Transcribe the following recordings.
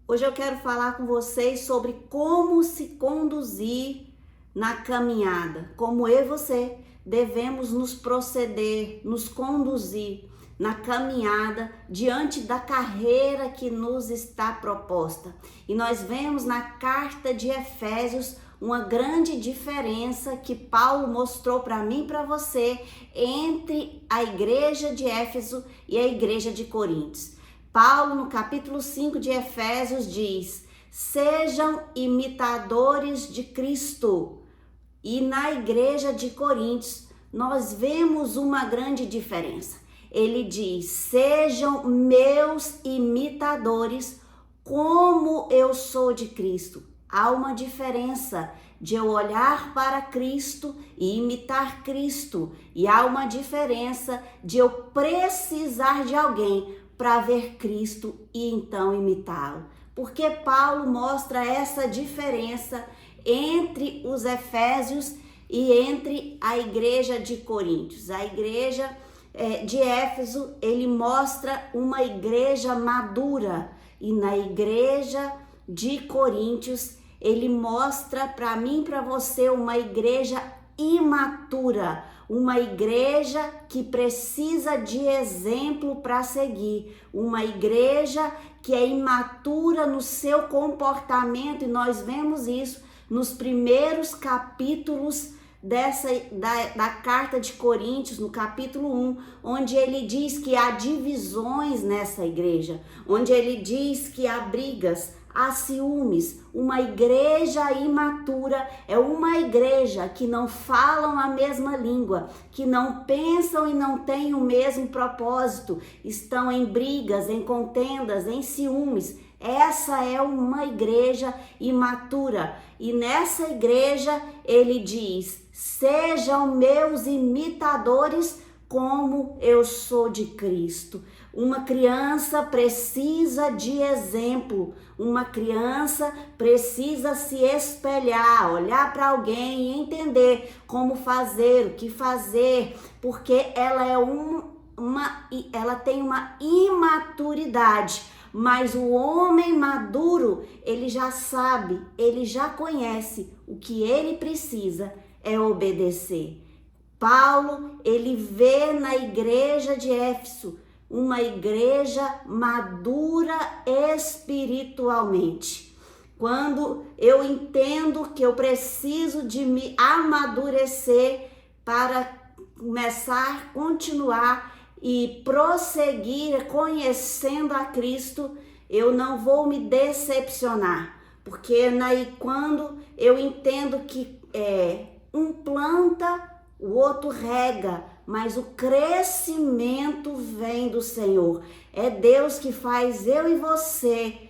Hoje eu quero falar com vocês sobre como se conduzir na caminhada, como eu e você devemos nos proceder, nos conduzir na caminhada diante da carreira que nos está proposta. E nós vemos na carta de Efésios uma grande diferença que Paulo mostrou para mim e para você entre a igreja de Éfeso e a igreja de Coríntios. Paulo, no capítulo 5 de Efésios, diz: sejam imitadores de Cristo. E na igreja de Coríntios, nós vemos uma grande diferença. Ele diz: sejam meus imitadores, como eu sou de Cristo. Há uma diferença de eu olhar para Cristo e imitar Cristo. E há uma diferença de eu precisar de alguém para ver Cristo e então imitá-lo. Porque Paulo mostra essa diferença entre os Efésios e entre a igreja de Coríntios. A igreja de Éfeso, ele mostra uma igreja madura, e na igreja de Coríntios, ele mostra para mim e para você uma igreja imatura, uma igreja que precisa de exemplo para seguir, uma igreja que é imatura no seu comportamento, e nós vemos isso nos primeiros capítulos da carta de Coríntios, no capítulo 1, onde ele diz que há divisões nessa igreja, onde ele diz que há brigas, há ciúmes. Uma igreja imatura é uma igreja que não falam a mesma língua, que não pensam e não têm o mesmo propósito, estão em brigas, em contendas, em ciúmes. Essa é uma igreja imatura. E nessa igreja ele diz: sejam meus imitadores como eu sou de Cristo. Uma criança precisa de exemplo, uma criança precisa se espelhar, olhar para alguém e entender como fazer, o que fazer, porque ela ela tem uma imaturidade. Mas o homem maduro, ele já sabe, ele já conhece, o que ele precisa é obedecer. Paulo, ele vê na igreja de Éfeso uma igreja madura espiritualmente. Quando eu entendo que eu preciso de me amadurecer para começar, continuar e prosseguir conhecendo a Cristo, eu não vou me decepcionar, porque quando eu entendo que um planta, o outro rega, mas o crescimento vem do Senhor. É Deus que faz eu e você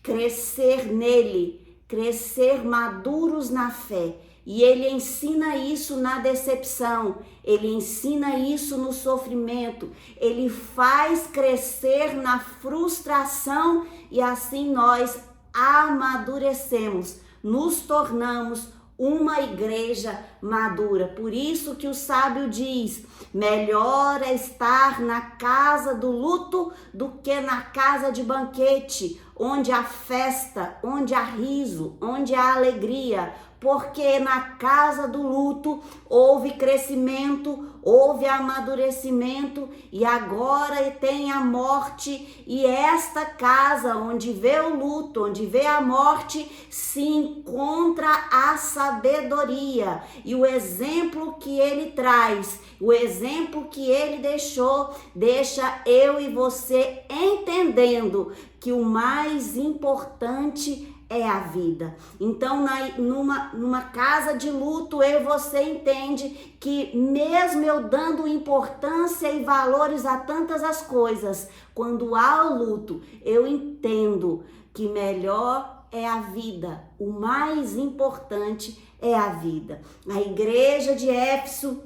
crescer nele, crescer maduros na fé. E ele ensina isso na decepção, ele ensina isso no sofrimento, ele faz crescer na frustração, e assim nós amadurecemos, nos tornamos uma igreja madura. Por isso que o sábio diz: melhor é estar na casa do luto do que na casa de banquete, onde há festa, onde há riso, onde há alegria. Porque na casa do luto houve crescimento, houve amadurecimento, e agora tem a morte. E esta casa onde vê o luto, onde vê a morte, se encontra a sabedoria. E o exemplo que ele traz, o exemplo que ele deixou, deixa eu e você entendendo que o mais importante é a vida. Então, numa casa de luto, eu e você entende que mesmo eu dando importância e valores a tantas as coisas, quando há o luto, eu entendo que melhor é a vida. O mais importante é a vida. A igreja de Éfeso,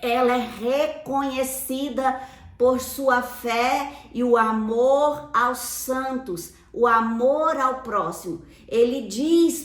ela é reconhecida por sua fé e o amor aos santos, o amor ao próximo.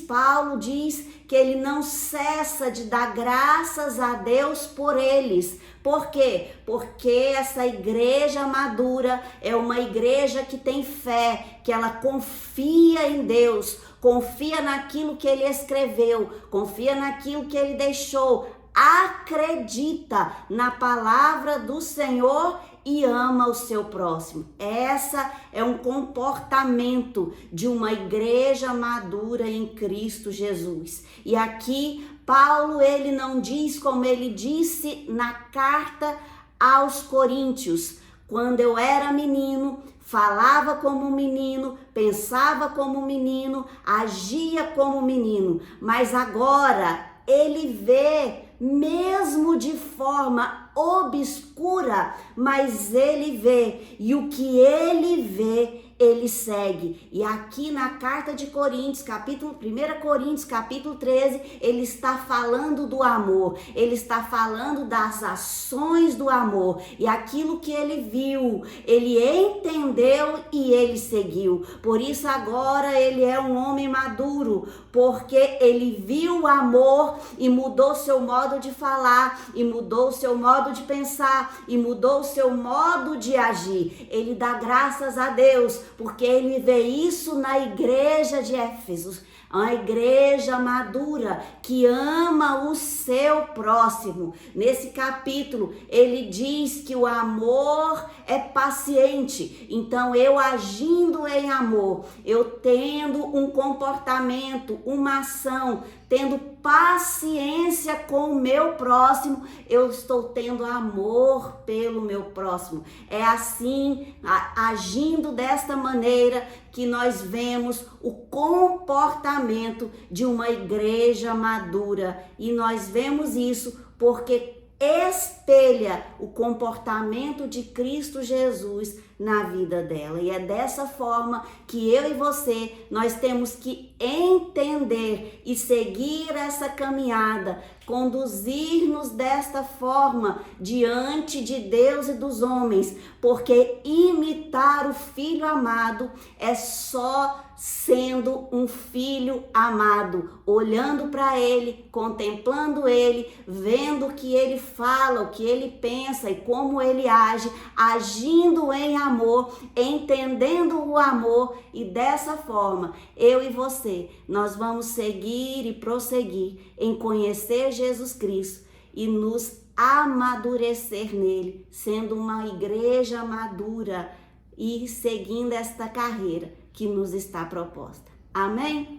Paulo diz que ele não cessa de dar graças a Deus por eles, Por quê? Porque essa igreja madura é uma igreja que tem fé, que ela confia em Deus, confia naquilo que Ele escreveu, confia naquilo que Ele deixou, acredita na palavra do Senhor e ama o seu próximo. Essa é um comportamento de uma igreja madura em Cristo Jesus. E aqui Paulo, ele não diz como ele disse na carta aos Coríntios: quando eu era menino, falava como menino, pensava como menino, agia como menino, mas agora ele vê, mesmo de forma obscura, mas ele vê, e o que ele vê, ele segue. E aqui na carta de Coríntios, 1 Coríntios, capítulo 13, ele está falando do amor, ele está falando das ações do amor, e aquilo que ele viu, ele entendeu e ele seguiu. Por isso agora ele é um homem maduro, porque ele viu o amor e mudou seu modo de falar, e mudou seu modo de pensar, e mudou seu modo de agir. Ele dá graças a Deus, porque ele vê isso na igreja de Éfeso, uma igreja madura que ama o seu próximo. Nesse capítulo, ele diz que o amor é paciente. Então, eu agindo em amor, eu tendo um comportamento, uma ação, tendo paciência com o meu próximo, eu estou tendo amor pelo meu próximo. É assim, agindo desta maneira, que nós vemos o comportamento de uma igreja madura. E nós vemos isso porque espelha o comportamento de Cristo Jesus na vida dela. E é dessa forma que eu e você, nós temos que entender e seguir essa caminhada, conduzir-nos desta forma diante de Deus e dos homens, porque imitar o Filho amado é só sendo um filho amado, olhando para ele, contemplando ele, vendo o que ele fala, o que ele pensa e como ele age, agindo em amor, entendendo o amor, e dessa forma, eu e você, nós vamos seguir e prosseguir em conhecer Jesus Cristo e nos amadurecer nele, sendo uma igreja madura e seguindo esta carreira que nos está proposta. Amém?